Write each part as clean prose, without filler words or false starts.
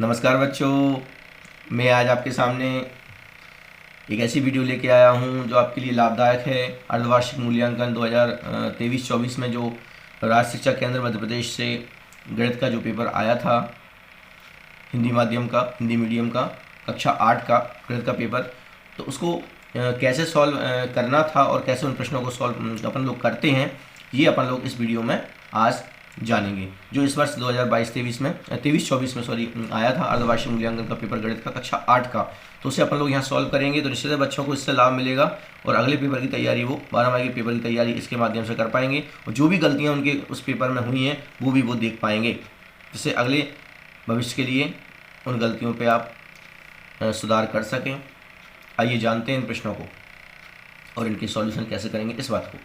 नमस्कार बच्चों, मैं आज आपके सामने एक ऐसी वीडियो लेके आया हूं जो आपके लिए लाभदायक है। अर्धवार्षिक मूल्यांकन 2023-24 में जो राज्य शिक्षा केंद्र मध्य प्रदेश से गणित का जो पेपर आया था, हिंदी मीडियम का कक्षा 8 का गणित का पेपर, तो उसको कैसे सॉल्व करना था और कैसे उन प्रश्नों को सॉल्व अपन लोग करते हैं, ये अपन लोग इस वीडियो में आज जानेंगे। जो इस वर्ष 2023-24 में आया था अर्धवार्षिक मूल्यांकन का पेपर गणित का कक्षा 8 का, तो उसे अपन लोग यहाँ सॉल्व करेंगे। तो निश्चित बच्चों को इससे लाभ मिलेगा और अगले पेपर की तैयारी, वो 12वां के पेपर की तैयारी इसके माध्यम से कर पाएंगे और जो भी गलतियाँ उनके उस पेपर में हुई हैं वो देख पाएंगे, जिससे अगले भविष्य के लिए उन गलतियों पर आप सुधार कर सकें। आइए जानते हैं इन प्रश्नों को और इनके सॉल्यूशन कैसे करेंगे इस बात को।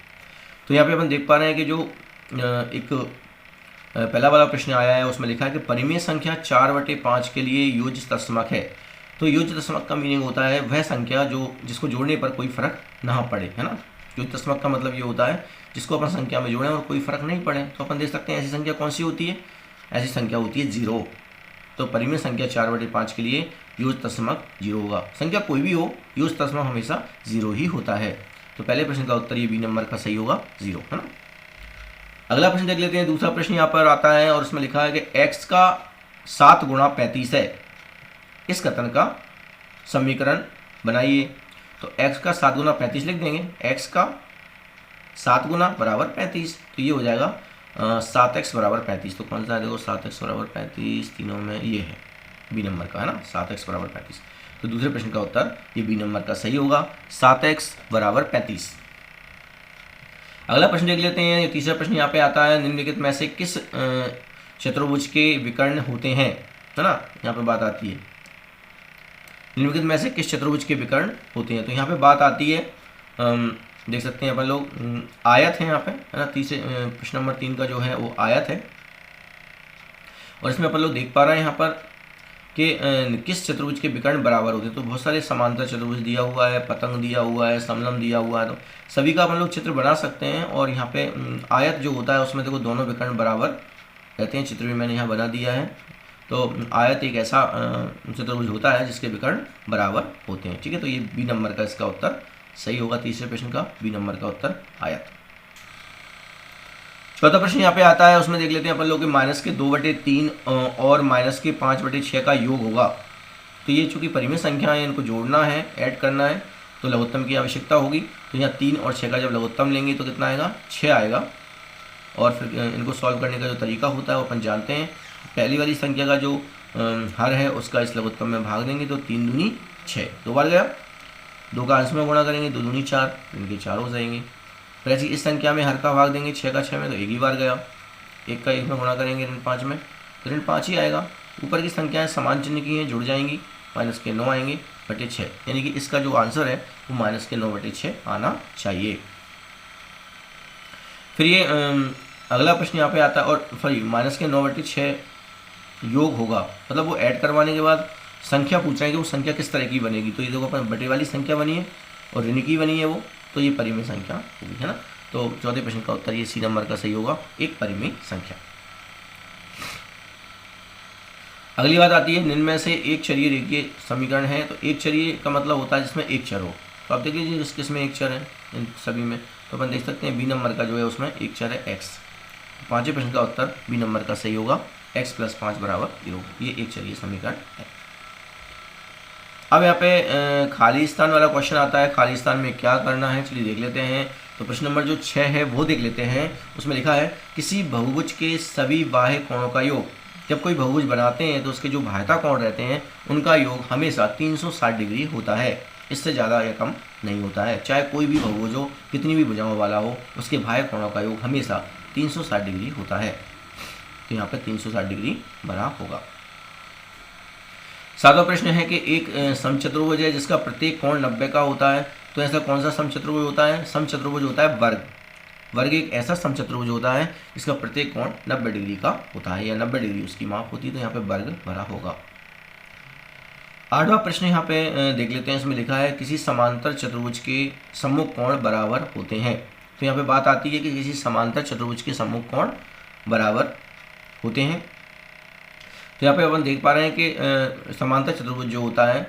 तो यहाँ पे अपन देख पा रहे हैं कि जो एक पहला वाला प्रश्न आया है उसमें लिखा है कि परिमेय संख्या 4/5 के लिए योज्य तत्समक है। तो योज्य तत्समक का मीनिंग होता है वह संख्या जिसको जोड़ने पर कोई फर्क ना पड़े, है ना। योज्य तत्समक का मतलब ये होता है जिसको अपन संख्या में जोड़ें और कोई फर्क नहीं पड़े। तो अपन देख सकते हैं ऐसी संख्या कौन सी होती है, ऐसी संख्या होती है 0। तो परिमेय संख्या 4/5 के लिए योज्य तत्समक 0 होगा। संख्या कोई भी हो, योज्य तत्समक हमेशा 0 ही होता है। तो पहले प्रश्न का उत्तर ये बी नंबर का सही होगा, 0, है ना। अगला प्रश्न देख लेते हैं। दूसरा प्रश्न यहाँ पर आता है और उसमें लिखा है कि x का 7 गुणा 35 है, इस कथन का समीकरण बनाइए। तो x का 7 गुणा 35 लिख देंगे। x का 7 गुणा बराबर 35, तो ये हो जाएगा 7x बराबर 35। तो कौन सा है, देखो 7x बराबर 35 तीनों में ये है बी नंबर का, है ना, 7x बराबर 35। तो दूसरे प्रश्न का उत्तर ये बी नंबर का सही होगा, 7x बराबर 35। अगला प्रश्न देख लेते हैं। तीसरा प्रश्न यहाँ पे आता है, निम्नलिखित में से किस चतुर्भुज के विकर्ण होते हैं, है ना। यहाँ पे बात आती है निम्नलिखित में से किस चतुर्भुज के विकर्ण होते हैं। तो यहाँ पे बात आती है, देख सकते हैं अपन लोग आयत है यहाँ पे, है ना। तीसरे प्रश्न नंबर 3 का जो है वो आयत है और इसमें अपन लोग देख पा रहे हैं यहाँ पर कि किस चतुर्भुज के विकर्ण बराबर होते हैं। तो बहुत सारे समांतर चतुर्भुज दिया हुआ है, पतंग दिया हुआ है, समलंब दिया हुआ है, तो सभी का अपन लोग चित्र बना सकते हैं। और यहाँ पे आयत जो होता है उसमें देखो दोनों विकर्ण बराबर रहते हैं, चित्र भी मैंने यहाँ बना दिया है। तो आयत एक ऐसा चतुर्भुज होता है जिसके विकर्ण बराबर होते हैं, ठीक है। तो ये बी नंबर का इसका उत्तर सही होगा, तीसरे प्रश्न का बी नंबर का उत्तर आयत। चौथा प्रश्न यहाँ पे आता है, उसमें देख लेते हैं अपन लोग कि -2/3 और -5/6 का योग होगा। तो ये चूंकि परिमेय संख्या है, इनको जोड़ना है, ऐड करना है, तो लघुत्तम की आवश्यकता होगी। तो यहाँ 3 और 6 का जब लघुत्तम लेंगे तो कितना आएगा, 6 आएगा। और फिर इनको सॉल्व करने का जो तरीका होता है वो अपन जानते हैं। पहली वाली संख्या का जो हर है उसका इस लघुत्तम में भाग देंगे, तो 3 दूनी 6, 2 बार गया। 2 का अंश में गुणा करेंगे, 2 दूनी 4, इनके 4 हो जाएंगे। फिर ऐसी इस संख्या में हर का भाग देंगे 6 का 6 में, तो एक ही बार गया। 1 का 1 में गुणा करेंगे ऋण 5 में, तो ऋण 5 ही आएगा। ऊपर की संख्याएं समान चिन्ह की हैं, जुड़ जाएंगी, -9 आएंगे बटे 6, यानी कि इसका जो आंसर है वो -9/6 आना चाहिए। फिर ये अगला प्रश्न यहाँ पे आता है, और सॉरी -9/6 योग होगा, मतलब वो ऐड करवाने के बाद संख्या पूछ रहे हैं कि वो संख्या किस तरह की बनेगी। तो ये देखो अपन बटे वाली संख्या बनी है और ऋण की बनी है वो, तो ये परिमेय संख्या होगी, है ना। तो चौथे प्रश्न का उत्तर ये सी नंबर का सही होगा, एक परिमेय संख्या। अगली बात आती है, निम्न में से एक चरीय रेखीय समीकरण है। तो एक चरीय का मतलब होता है जिसमें एक चर हो। तो आप देख लीजिए किसमें एक चर है, इन सभी में। तो अपन देख सकते हैं बी नंबर का जो है उसमें एक चर है x। पांचवें प्रश्न का उत्तर बी नंबर का सही होगा, x + 5 = 0। ये एक चरीय समीकरण है। अब यहाँ पे खाली स्थान वाला क्वेश्चन आता है, खाली स्थान में क्या करना है, चलिए देख लेते हैं। तो प्रश्न नंबर जो 6 है वो देख लेते हैं। उसमें लिखा है, किसी बहुभुज के सभी बाह्य कोणों का योग। जब कोई बहुभुज बनाते हैं तो उसके जो बाह्यता कोण रहते हैं उनका योग हमेशा 360 डिग्री होता है, इससे ज़्यादा या कम नहीं होता है। चाहे कोई भी बहुभुज हो, कितनी भी भुजाओं वाला हो, उसके बाह्य कोणों का योग हमेशा 360 डिग्री होता है। तो यहाँ पर 360 डिग्री बना होगा। 7वां प्रश्न है कि एक समचतुर्भुज है जिसका प्रत्येक कोण 90 का होता है। तो ऐसा कौन सा समचतुर्भुज होता है, समचतुर्भुज होता है वर्ग। वर्ग एक ऐसा समचतुर्भुज होता है जिसका प्रत्येक कोण 90 डिग्री का होता है, या 90 डिग्री उसकी माप होती है। तो यहाँ पे वर्ग भरा होगा। 8वां प्रश्न यहाँ पे देख लेते हैं। इसमें लिखा है, किसी समांतर चतुर्भुज के सम्मुख कोण बराबर होते हैं। तो यहाँ पे बात आती है कि किसी समांतर चतुर्भुज के सम्मुख कोण बराबर होते हैं। तो यहाँ पे अपन देख पा रहे हैं कि समांतर चतुर्भुज जो होता है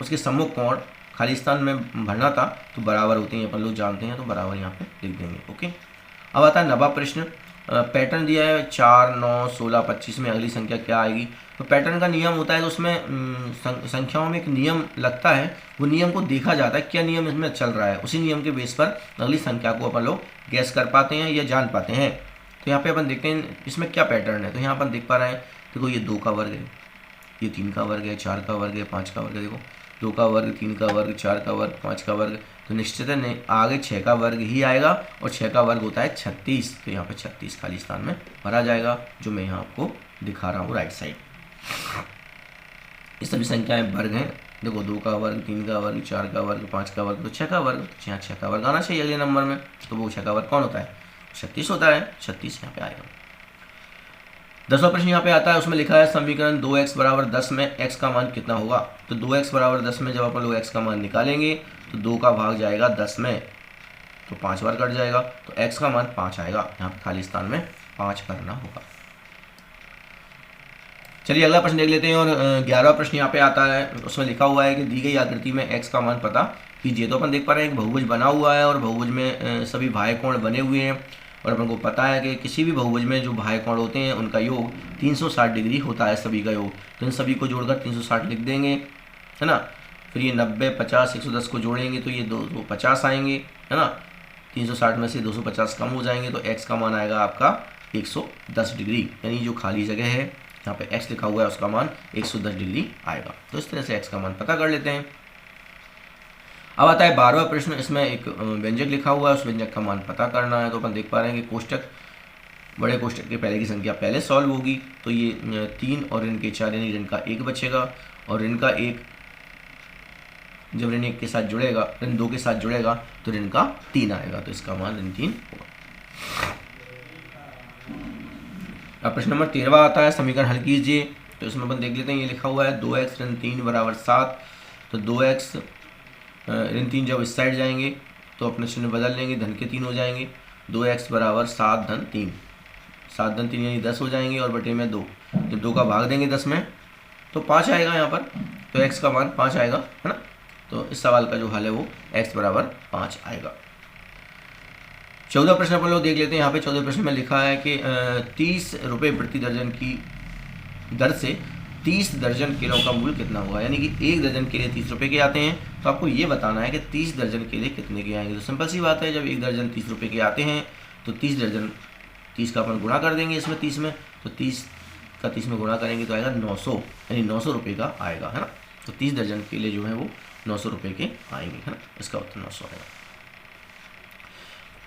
उसके सम्मुख कोण खाली स्थान में भरना था तो बराबर होते हैं, अपन लोग जानते हैं, तो बराबर यहाँ पे लिख देंगे। ओके, अब आता है 9वां प्रश्न। पैटर्न दिया है 4, 9, 16, 25 में अगली संख्या क्या आएगी। तो पैटर्न का नियम होता है, तो उसमें संख्याओं में एक नियम लगता है, वो नियम को देखा जाता है क्या नियम इसमें चल रहा है, उसी नियम के बेस पर अगली संख्या को अपन लोग गैस कर पाते हैं या जान पाते हैं। तो यहाँ पे अपन देखते हैं इसमें क्या पैटर्न है। तो यहाँ अपन देख पा रहे हैं, देखो ये 2 का वर्ग है, ये 3 का वर्ग है, 4 का वर्ग है, 5 का वर्ग है। देखो 2 का वर्ग, 3 का वर्ग, 4 का वर्ग, 5 का वर्ग, तो निश्चित है आगे 6 का वर्ग ही आएगा, और 6 का वर्ग होता है 36। तो यहाँ पे 36 खाली स्थान में भरा जाएगा, जो मैं यहाँ आपको दिखा रहा हूँ राइट साइड। इस सभी संख्याएं वर्ग हैं। देखो 2 का वर्ग, 3 का वर्ग, 4 का वर्ग, 5 का वर्ग, तो 6 का वर्ग, यहाँ 6 का वर्ग आना चाहिए अगले नंबर में। तो वो 6 का वर्ग कौन होता है, 36 होता है, 36 यहाँ पे आएगा। 10वां प्रश्न यहाँ पे आता है, उसमें लिखा है समीकरण 2x बराबर 10 में x का मान कितना होगा। तो 2x बराबर 10 में जब अपन लोग x का मान निकालेंगे तो 2 का भाग जाएगा 10 में, तो 5 बार कट जाएगा, तो x का मान 5 आएगा। यहाँ पे खाली स्थान में 5 करना होगा। चलिए अगला प्रश्न देख लेते हैं। और 11वां प्रश्न यहाँ पे आता है, उसमें लिखा हुआ है कि दी गई आकृति में x का मान पता कीजिए। तो अपन देख पा रहे हैं एक बहुभुज बना हुआ है और बहुभुज में सभी बाह्य कोण बने हुए हैं, और अपन को पता है कि किसी भी बहुभुज में जो बाह्य कोण होते हैं उनका योग 360 डिग्री होता है, सभी का योग। तो इन सभी को जोड़कर 360 लिख देंगे, है ना। फिर ये 90, 50, 110 को जोड़ेंगे तो ये 250 आएंगे, है ना। 360 में से 250 कम हो जाएंगे, तो x का मान आएगा आपका 110 डिग्री, यानी जो खाली जगह है यहाँ पे x लिखा हुआ है उसका मान 110 डिग्री आएगा। तो इस तरह से x का मान पता कर लेते हैं। अब आता है 12वां प्रश्न। इसमें एक व्यंजक लिखा हुआ है, उस व्यंजक का मान पता करना है। तो अपन देख पा रहे हैं कि कोष्टक, बड़े कोष्टक के पहले की संख्या पहले सॉल्व होगी, तो ये 3 और ऋण के 4 यानी ऋण का 1 बचेगा, और ऋण का 1 जब ऋण 1 के साथ जुड़ेगा, ऋण 2 के साथ जुड़ेगा तो ऋण का 3 आएगा, तो इसका मान ऋण 3 होगा। अब प्रश्न नंबर 13वां आता है, समीकरण हल कीजिए। तो इसमें अपन देख लेते हैं, ये लिखा हुआ है 2x ऋण 3 बराबर 7। तो 2x ऋण 3 जब इस साइड जाएंगे तो अपने चिन्ह बदल लेंगे, धन के 3 हो जाएंगे। 2x बराबर 7 धन 3, 7 धन 3 यानी 10 हो जाएंगे, और बटे में 2, जब 2 का भाग देंगे 10 में तो 5 आएगा यहाँ पर, तो x का मान 5 आएगा, है ना। तो इस सवाल का जो हल है वो x बराबर 5 आएगा। 14 प्रश्न अपन लोग देख लेते हैं। यहाँ पे 14 प्रश्न में लिखा है कि 30 रुपये प्रति दर्जन की दर से 30 दर्जन केलों का मूल्य कितना होगा, यानी कि 1 दर्जन केले 30 रुपये के आते हैं, तो आपको ये बताना है कि 30 दर्जन केले कितने के आएंगे। तो सिंपल सी बात है, जब 1 दर्जन 30 रुपये के आते हैं तो 30 दर्जन 30 का अपन गुणा कर देंगे इसमें 30 में, तो 30 का 30 में गुणा करेंगे तो आएगा 900, यानी 900 रुपये का आएगा, है ना। तो 30 दर्जन केले जो हैं वो 900 रुपये के आएंगे, है ना। इसका उत्तर 900 आएगा।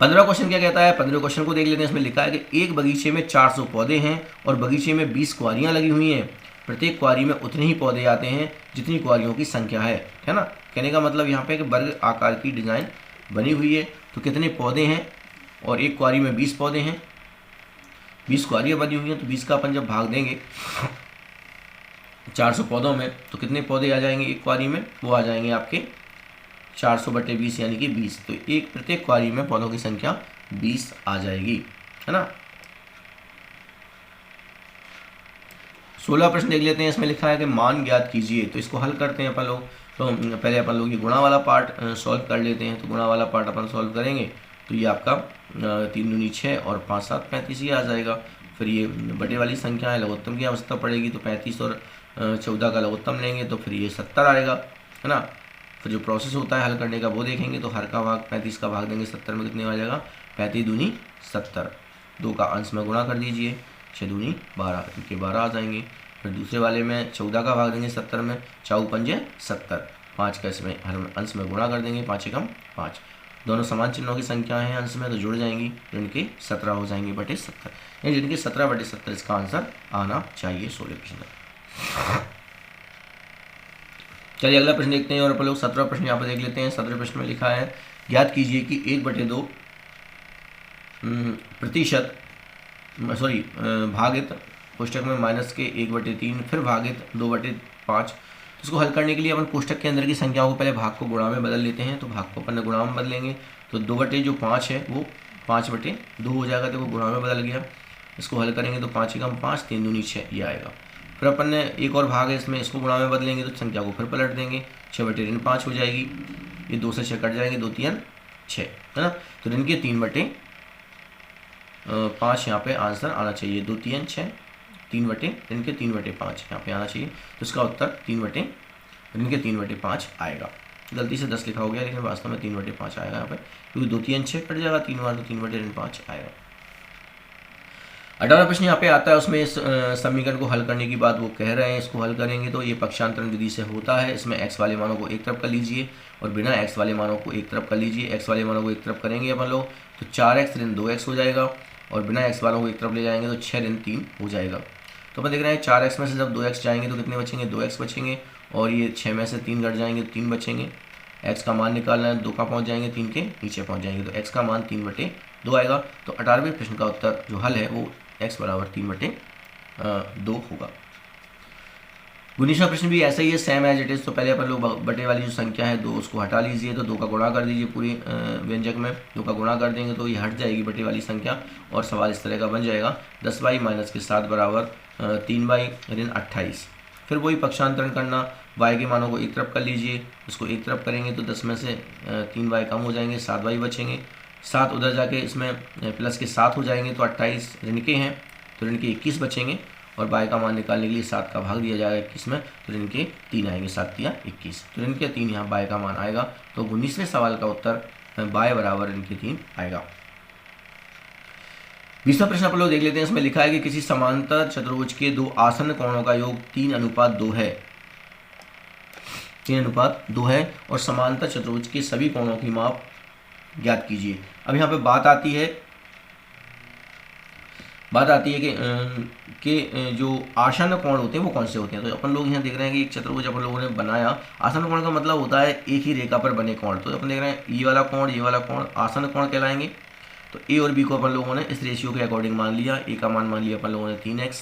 15वां क्वेश्चन क्या कहता है, 15वें क्वेश्चन को देख लेते हैं। इसमें लिखा है कि एक बगीचे में 400 पौधे हैं और बगीचे में 20 क्वारियाँ लगी हुई हैं। प्रत्येक क्वारी में उतने ही पौधे आते हैं जितनी क्वारियों की संख्या है ना। कहने का मतलब यहाँ पे कि वर्ग आकार की डिज़ाइन बनी हुई है, तो कितने पौधे हैं, और एक क्वारी में 20 पौधे हैं, 20 क्वारियाँ बनी हुई हैं, तो 20 का अपन जब भाग देंगे 400 पौधों में तो कितने पौधे आ जाएंगे एक क्वारी में, वो आ जाएंगे आपके 400 बटे 20 यानी कि 20। तो एक प्रत्येक क्वारी में पौधों की संख्या 20 आ जाएगी, है ना। 16 प्रश्न देख लेते हैं। इसमें लिखा है कि मान ज्ञात कीजिए। तो इसको हल करते हैं अपन लोग। तो पहले अपन लोग ये गुणा वाला पार्ट सॉल्व कर लेते हैं। तो गुणा वाला पार्ट अपन सॉल्व करेंगे तो ये आपका 3 दूनी 6 और 5 7 35 ही आ जाएगा। फिर ये बटे वाली संख्या है, लघुत्तम की आवश्यकता पड़ेगी, तो 35 और 14 का लघुत्तम लेंगे तो फिर ये 70 आएगा, है ना। फिर जो प्रोसेस होता है हल करने का वो देखेंगे। तो हर का भाग 35 का भाग देंगे 70 में, कितने आ जाएगा 35 दूनी 70। 2 का अंश में गुणा कर दीजिए, 6 दूनी 12, इनके 12 आ जाएंगे। फिर दूसरे वाले में 14 का भाग देंगे 70 में, 4 पंजे 70। 5 का इसमें हर अंश में गुणा कर देंगे, 5 एकम 5। दोनों समान चिन्हों की संख्या है अंश में, तो जुड़ जाएंगी, तो इनके 17 हो जाएंगे बटे 70, यानी इनके 17 बटे 70 इसका आंसर आना चाहिए 16 प्रश्न। चलिए अगला प्रश्न देखते हैं। और अपन लोग 17वां प्रश्न यहाँ पर देख लेते हैं। 17वें प्रश्न में लिखा है ज्ञात कीजिए कि 1/2 प्रतिशत भागित कोष्टक में माइनस के 1/3 फिर भागित 2/5। इसको हल करने के लिए अपन कोष्टक के अंदर की संख्याओं को पहले भाग को गुणा में बदल लेते हैं। तो भाग को अपन गुणा में बदलेंगे तो 2/5 है वो 5/2 हो जाएगा। देखो गुणा में बदल गया। इसको हल करेंगे तो 5 एकम 5, 3 दूनी 6 ये आएगा। फिर अपन ने एक और भाग है इसमें, इसको गुणा में बदलेंगे तो संख्या को फिर पलट देंगे, 6 बटे ऋण 5 हो जाएगी, ये 2 से 6 कट जाएंगे, 2 3 6 है ना। तो ऋण के 3 बटे 5 यहाँ पे आंसर आना चाहिए, 2 3 6, 3 बटे ऋण के 3 बटे 5 यहाँ पे आना चाहिए। तो इसका उत्तर ऋण के 3 बटे 5 आएगा। गलती से 10 लिखा हो गया लेकिन वास्तव में 3 बटे 5 आएगा यहाँ पे, क्योंकि 2 3 6 कट जाएगा 3 बार, तो 3 बटे ऋण 5 आएगा। 18वां प्रश्न यहाँ पे आता है, उसमें इस समीकरण को हल करने की बात वो कह रहे हैं। इसको हल करेंगे तो ये पक्षांतरण विधि से होता है। इसमें x वाले मानों को एक तरफ कर लीजिए और बिना x वाले मानों को एक तरफ कर लीजिए। x वाले मानों को एक तरफ करेंगे अपन लोग तो 4x ऋण 2x हो जाएगा, और बिना x वालों को एक तरफ ले जाएंगे तो 6 ऋण 3 हो जाएगा। तो अपन देख रहे हैं 4x में से जब 2x जाएंगे तो कितने बचेंगे, 2x बचेंगे, और ये 6 में से 3 घट जाएंगे तो 3 बचेंगे। x का मान निकालना है, 2 का पहुँच जाएंगे, 3 के नीचे पहुँच जाएंगे, तो x का मान 3 बटे 2 आएगा। तो 18वें प्रश्न का उत्तर जो हल है वो x बराबर 3 बटे 2 होगा। 19वां प्रश्न भी ऐसा ही है, सेम एज इट इज़। तो पहले अपन लोग बटे वाली जो संख्या है 2 उसको हटा लीजिए, तो 2 का गुणा कर दीजिए पूरी व्यंजक में, 2 का गुणा कर देंगे तो ये हट जाएगी बटे वाली संख्या, और सवाल इस तरह का बन जाएगा 10y माइनस के 7 बराबर 3y ऋण 28। फिर वही पक्षांतरण करना, y के मानों को एक तरफ कर लीजिए, उसको एक तरफ करेंगे तो 10 में से 3y कम हो जाएंगे, 7y बचेंगे, 7 उधर जाके इसमें प्लस के 7 हो जाएंगे तो 28 ऋण के हैं तो ऋण के 21 बचेंगे, और y का मान निकालने के लिए 7 का भाग दिया जाएगा 21 में, तो ऋण के 3 आएंगे, 7 या 21, तो ऋण के 3 यहाँ y का मान आएगा। तो 19वें सवाल का उत्तर y बराबर ऋण के 3 आएगा। 20वां प्रश्न आप लोग देख लेते हैं। इसमें लिखा है कि किसी समांतर चतुर्भुज के दो आसन्न कोणों का योग 3:2 है, 3:2 है, और समांतर चतुर्भुज के सभी कोणों की माप ज्ञात कीजिए। अब यहाँ पे बात आती है कि जो आसन्न कोण होते हैं वो कौन से होते हैं। तो अपन लोग यहाँ देख रहे हैं कि एक चतुर्भुज अपन लोगों ने बनाया। आसन्न कोण का मतलब होता है एक ही रेखा पर बने कोण। तो अपन देख रहे हैं ये वाला कोण आसन्न कोण कहलाएंगे। तो ए और बी को अपन लोगों ने इस रेशियो के अकॉर्डिंग मान लिया। ए का मान लिया अपन लोगों ने 3x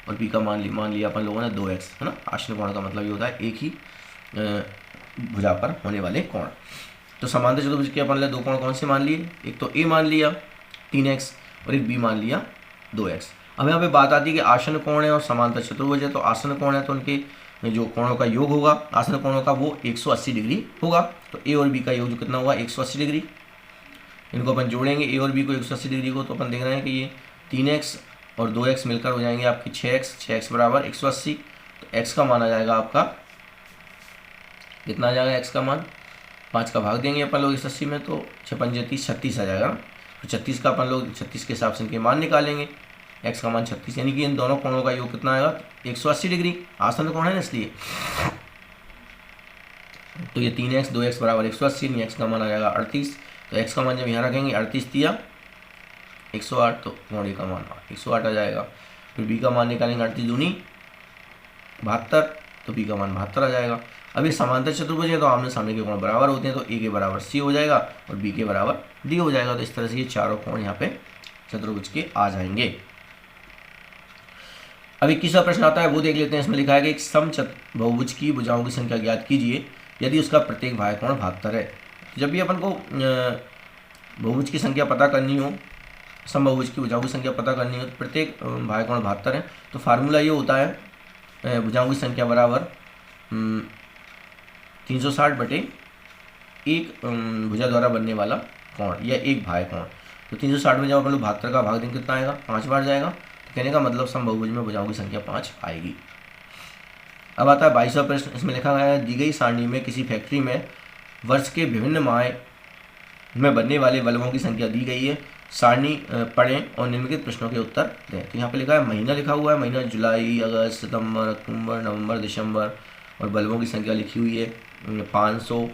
और बी का मान लिया अपन लोगों ने 2x, है ना। आसन्न कोण का मतलब ये होता है एक ही भुजा पर होने वाले कोण। तो समांतर चतुर्भुज के अपन ने दो कोण कौन से मान लिए, एक तो ए मान लिया 3x और एक बी मान लिया 2x। अब यहाँ पे बात आती है कि आसन्न कोण है और समांतर चतुर्भुज है। तो आसन्न कोण है तो उनके जो कोणों का योग होगा आसन्न कोणों का वो 180 डिग्री होगा। तो ए और बी का योग जो कितना होगा 180 डिग्री। इनको अपन जोड़ेंगे ए और बी को 180 डिग्री को, तो अपन देख रहे हैं कि ये 3x और 2x मिलकर हो जाएंगे आपकी 6x बराबर 180। तो x का मान आ जाएगा आपका कितना आ जाएगा, x का मान 5 का भाग देंगे अपन लोग 180 में, तो 6 पंजे 30 36 आ जाएगा। तो 36 का अपन लोग 36 के हिसाब से इनके मान निकालेंगे, x का मान 36, यानी कि इन दोनों कोणों का योग कितना आएगा 180 डिग्री। आसन्न कोण है ना इसलिए। तो ये 3x 2x बराबर 180, x का मान आ जाएगा 38। तो x का मान जब यहाँ रखेंगे 38 दिया 108, तो कोण का मान 108 आ जाएगा। फिर b का मान निकालेंगे 38 दूनी 72, तो b का मान 72 आ जाएगा। अब ये समांतर चतुर्भुज है तो आमने सामने के कोण बराबर होते हैं, तो a के बराबर c हो जाएगा और b के बराबर d हो जाएगा। तो इस तरह से ये चारों कोण यहाँ पे चतुर्भुज के आ जाएंगे। अब 21वां प्रश्न आता है, वो देख लेते हैं। इसमें लिखा है कि एक समबहुभुज की भुजाओं की संख्या ज्ञात कीजिए यदि उसका प्रत्येक बाह्य कोण 72 है। जब भी अपन को बहुभुज की संख्या पता करनी हो, समबहुभुज की भुजाओं की संख्या पता करनी हो, तो प्रत्येक बाह्य कोण 72 है। तो फार्मूला ये होता है भुजाओं की संख्या बराबर 360 बटे एक भुजा द्वारा बनने वाला कोण या एक बाह्य कोण। तो 360 में जब अपन लोग 72 का भाग देंगे कितना आएगा, 5 बार जाएगा। तो कहने का मतलब समबहुभुज में भुजाओं की संख्या 5 आएगी। अब आता है 22वां प्रश्न। इसमें लिखा गया है दी गई सारणी में किसी फैक्ट्री में वर्ष के विभिन्न माह में बनने वाले बल्बों की संख्या दी गई है। सारणी पढ़ें और निम्नलिखित प्रश्नों के उत्तर दें। तो यहाँ पे लिखा है महीना लिखा हुआ है, महीना जुलाई, अगस्त, सितंबर, अक्टूबर, नवंबर, दिसंबर, और बल्बों की संख्या लिखी हुई है 500,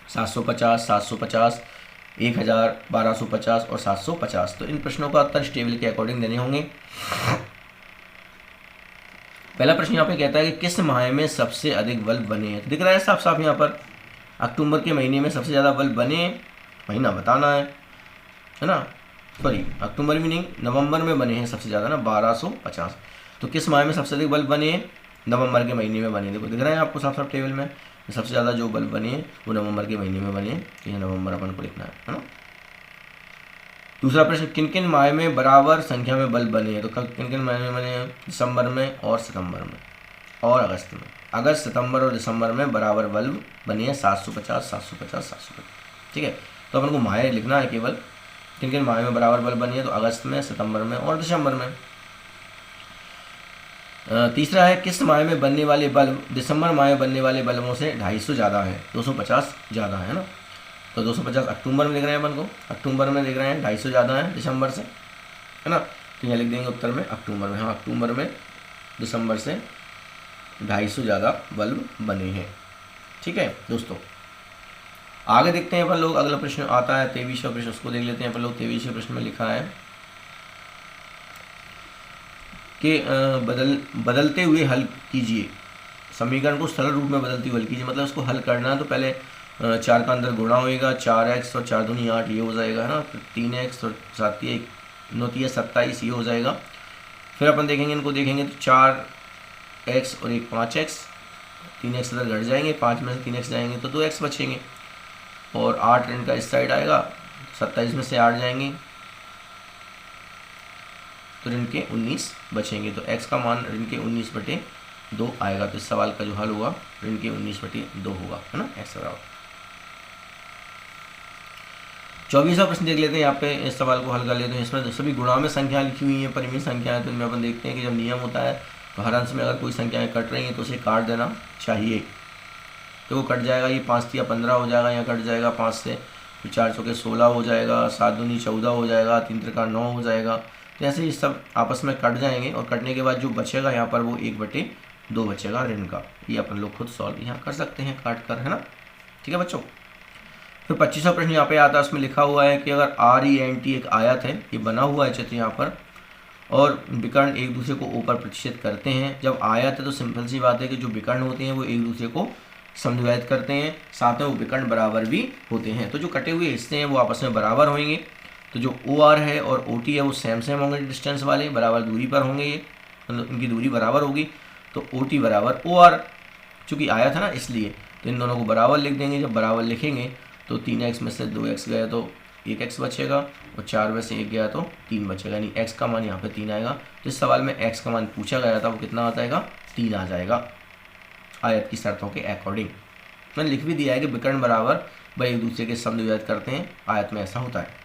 750, 750, 1000, 1250 और 750। तो इन प्रश्नों का उत्तर इस टेबल के अकॉर्डिंग देने होंगे। पहला प्रश्न यहाँ पे कहता है कि किस माह में सबसे अधिक बल्ब बने हैं। दिख रहा है साफ साफ यहाँ पर अक्टूबर के महीने में सबसे ज़्यादा बल्ब बने, महीना बताना है ना। सॉरी अक्टूबर भी नहीं, नवंबर में बने हैं सबसे ज़्यादा ना 1250। तो किस माह में सबसे अधिक बल्ब बने हैं, नवंबर के महीने में बने। देखो दिख रहा है आपको साफ साफ टेबल में सबसे ज़्यादा जो बल्ब बने हैं वो नवंबर के महीने में बने हैं। तो ये नवंबर अपन को लिखना है ना। दूसरा प्रश्न, किन किन माह में बराबर संख्या में बल्ब बने हैं? तो किन किन माह में बने हैं? दिसंबर में और सितंबर में और अगस्त में। अगस्त, सितंबर और दिसंबर में बराबर बल्ब बने हैं 750, 750, 750। ठीक है, तो अपन को माह लिखना है केवल, किन किन माह में बराबर बल्ब बने हैं? तो अगस्त में, सितंबर में और दिसंबर में। तीसरा है, किस माह में बनने वाले बल्ब दिसंबर माह में बनने वाले बल्बों से 250 ज़्यादा है? 250 ज़्यादा है ना। तो 250 अक्टूबर में लिख रहे हैं अपन को, अक्टूबर में लिख रहे हैं 250 ज़्यादा है दिसंबर से, है ना। तो यहाँ लिख देंगे उत्तर में अक्टूबर में। हाँ, अक्टूबर में दिसंबर से 250 ज़्यादा बल्ब बने हैं। ठीक है दोस्तों, आगे देखते हैं अपन लोग। अगला प्रश्न आता है 23वां प्रश्न, उसको देख लेते हैं अपन लोग। 23वें प्रश्न में लिखा है कि बदलते हुए हल कीजिए, समीकरण को सरल रूप में बदलते हुए हल कीजिए। मतलब उसको हल करना है तो पहले 4 का अंदर गुणा होएगा, 4x और 4 दूनी 8 ये हो जाएगा, है ना। फिर 3x और 7 9 27 ये हो जाएगा। फिर अपन देखेंगे, इनको देखेंगे तो 4x और 1 5x, 3x इधर घट जाएंगे, 5 में से 3x जाएंगे तो 2x बचेंगे, और 8 ऋण का इस साइड आएगा, 27 में से 8 जाएंगे तो ऋण के 19 बचेंगे। तो x का मान ऋण के 19/2 आएगा। तो इस सवाल का जो हल होगा ऋण के 19/2 होगा, है ना, x बराबर। 24वां प्रश्न देख लेते हैं। यहाँ पे इस सवाल को हल कर लेते हैं। इसमें सभी गुणा में संख्या लिखी हुई है, परिमेय संख्या है। तो इनमें अपन देखते हैं कि जब नियम होता है तो हर अंश में अगर कोई संख्याएं कट रही हैं तो उसे काट देना चाहिए। तो वो कट जाएगा, ये 5 या 15 हो जाएगा, यहाँ कट जाएगा 5 से, फिर 4 चौके 16 हो जाएगा, 7 दूनी 14 हो जाएगा, 3 त्रिका 9 हो जाएगा। तो ऐसे ही सब आपस में कट जाएंगे, और कटने के बाद जो बचेगा यहाँ पर वो 1/2 बचेगा ऋण का। ये अपन लोग खुद सॉल्व यहाँ कर सकते हैं काट कर, है ना। ठीक है बच्चों। फिर 25वां प्रश्न यहाँ पे आता है, उसमें लिखा हुआ है कि अगर RENT एक आयत है, ये बना हुआ है चित्र यहाँ पर, और विकर्ण एक दूसरे को ऊपर प्रतिष्ठित करते हैं। जब आयत है तो सिंपल सी बात है कि जो विकर्ण होते हैं वो एक दूसरे को समद्विभाजित करते हैं, साथ में वो विकर्ण बराबर भी होते हैं। तो जो कटे हुए हिस्से हैं वो आपस में बराबर होंगे। तो जो OR है और OT है वो सेम होंगे, डिस्टेंस वाले बराबर दूरी पर होंगे, ये मतलब इनकी दूरी बराबर होगी। तो OT बराबर OR, चूँकि आयत है ना इसलिए, तो इन दोनों को बराबर लिख देंगे। जब बराबर लिखेंगे तो 3x में से 2x गया तो 1x बचेगा, और 4 में से 1 गया तो 3 बचेगा, यानी x का मान यहाँ पे 3 आएगा। जिस सवाल में x का मान पूछा गया था वो कितना आ जाएगा? 3 आ जाएगा, आयत की शर्तों के अकॉर्डिंग। मैंने लिख भी दिया है कि विकर्ण बराबर भाई एक दूसरे के समद्विभाजित करते हैं, आयत में ऐसा होता है।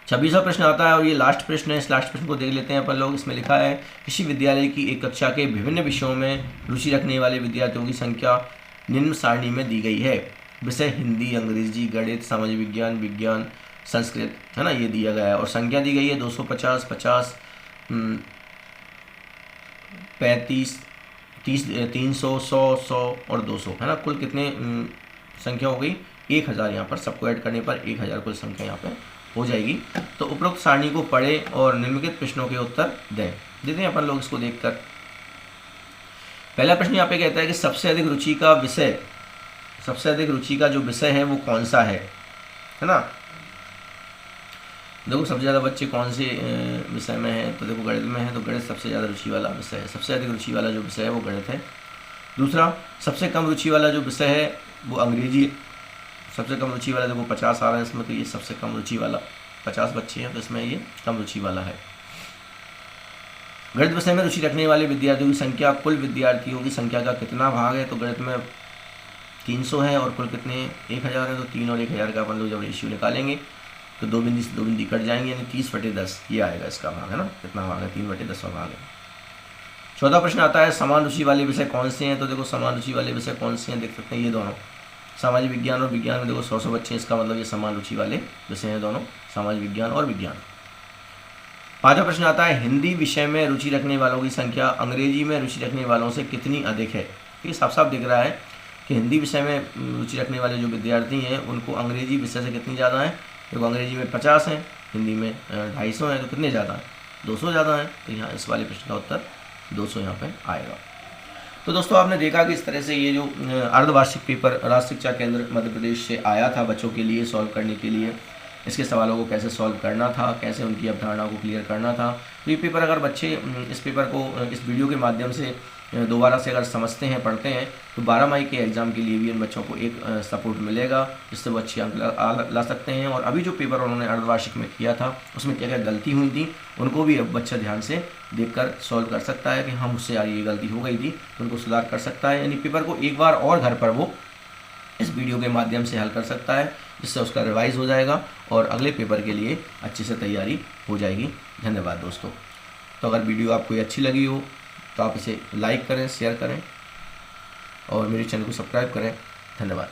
26वां प्रश्न आता है, और ये लास्ट प्रश्न है। इस लास्ट प्रश्न को देख लेते हैं अपन लोग। इसमें लिखा है, किसी विद्यालय की एक कक्षा के विभिन्न विषयों में रुचि रखने वाले विद्यार्थियों की संख्या निम्न सारणी में दी गई है। विषय हिंदी, अंग्रेजी, गणित, सामाजिक विज्ञान, विज्ञान, संस्कृत, है ना, ये दिया गया है। और संख्या दी गई है 250, 50, 35, 30, 300, 100 और 200, है ना। कुल कितने संख्या हो गई? 1000। यहाँ पर सबको ऐड करने पर 1000 कुल संख्या यहाँ पर हो जाएगी। तो उपरोक्त सारणी को पढ़ें और निम्नलिखित प्रश्नों के उत्तर दें। देते हैं अपन लोग इसको देखकर। पहला प्रश्न यहाँ पे कहता है कि सबसे अधिक रुचि का जो विषय है वो कौन सा है ना। देखो सबसे ज़्यादा बच्चे कौन से विषय में हैं, तो देखो गणित में है, तो गणित सबसे ज़्यादा रुचि वाला विषय है। सबसे अधिक रुचि वाला जो विषय है वो गणित है। दूसरा, सबसे कम रुचि वाला जो विषय है वो अंग्रेजी है। सबसे कम रुचि वाला देखो 50 आ रहा है इसमें, तो ये सबसे कम रुचि वाला, 50 बच्चे हैं तो इसमें ये कम रुचि वाला है। गणित विषय में रुचि रखने वाले विद्यार्थियों की संख्या कुल विद्यार्थियों की संख्या का कितना भाग है? तो गणित में 300 है और कुल कितने 1000 है, तो 3 और 1000 का अपन लोग जब रेशियो निकालेंगे तो 2 बिंदी से 2 बिंदी कट जाएंगे, यानी 30/10 ये आएगा इसका भाग, है ना। कितना भाग है? 3/10 का भाग है। चौथा प्रश्न आता है, समान रुचि वाले विषय कौन से हैं? तो देखो समान रुचि वाले विषय कौन से हैं, देख सकते हैं ये दोनों, सामाजिक विज्ञान और विज्ञान में देखो 100 बच्चे हैं, इसका मतलब ये समान रुचि वाले विषय हैं दोनों, सामाजिक विज्ञान और विज्ञान। पांचवा प्रश्न आता है, हिंदी विषय में रुचि रखने वालों की संख्या अंग्रेजी में रुचि रखने वालों से कितनी अधिक है? तो ये साफ साफ दिख रहा है कि हिंदी विषय में रुचि रखने वाले जो विद्यार्थी हैं उनको अंग्रेजी विषय से कितनी ज़्यादा है? देखो अंग्रेजी में 50 है, हिंदी में 250 है, तो कितने ज़्यादा है? 200 ज़्यादा है। तो यहाँ इस वाले प्रश्न का उत्तर 200 यहाँ पर आएगा। तो दोस्तों आपने देखा कि इस तरह से ये जो अर्धवार्षिक पेपर राज्य शिक्षा केंद्र मध्य प्रदेश से आया था बच्चों के लिए सॉल्व करने के लिए, इसके सवालों को कैसे सॉल्व करना था, कैसे उनकी अवधारणा को क्लियर करना था। तो ये पेपर अगर बच्चे इस पेपर को इस वीडियो के माध्यम से दोबारा से अगर समझते हैं, पढ़ते हैं, तो 12 मई के एग्ज़ाम के लिए भी इन बच्चों को एक सपोर्ट मिलेगा, जिससे वो अच्छे अंक ला सकते हैं। और अभी जो पेपर उन्होंने अर्धवार्षिक में किया था उसमें क्या क्या गलती हुई थी उनको भी अब बच्चा ध्यान से देखकर सॉल्व कर सकता है कि हाँ मुझसे यार ये गलती हो गई थी, तो उनको सुधार कर सकता है। यानी पेपर को एक बार और घर पर वो इस वीडियो के माध्यम से हल कर सकता है, जिससे उसका रिवाइज हो जाएगा और अगले पेपर के लिए अच्छे से तैयारी हो जाएगी। धन्यवाद दोस्तों। तो अगर वीडियो आपको अच्छी लगी हो तो आप इसे लाइक करें, शेयर करें और मेरे चैनल को सब्सक्राइब करें। धन्यवाद।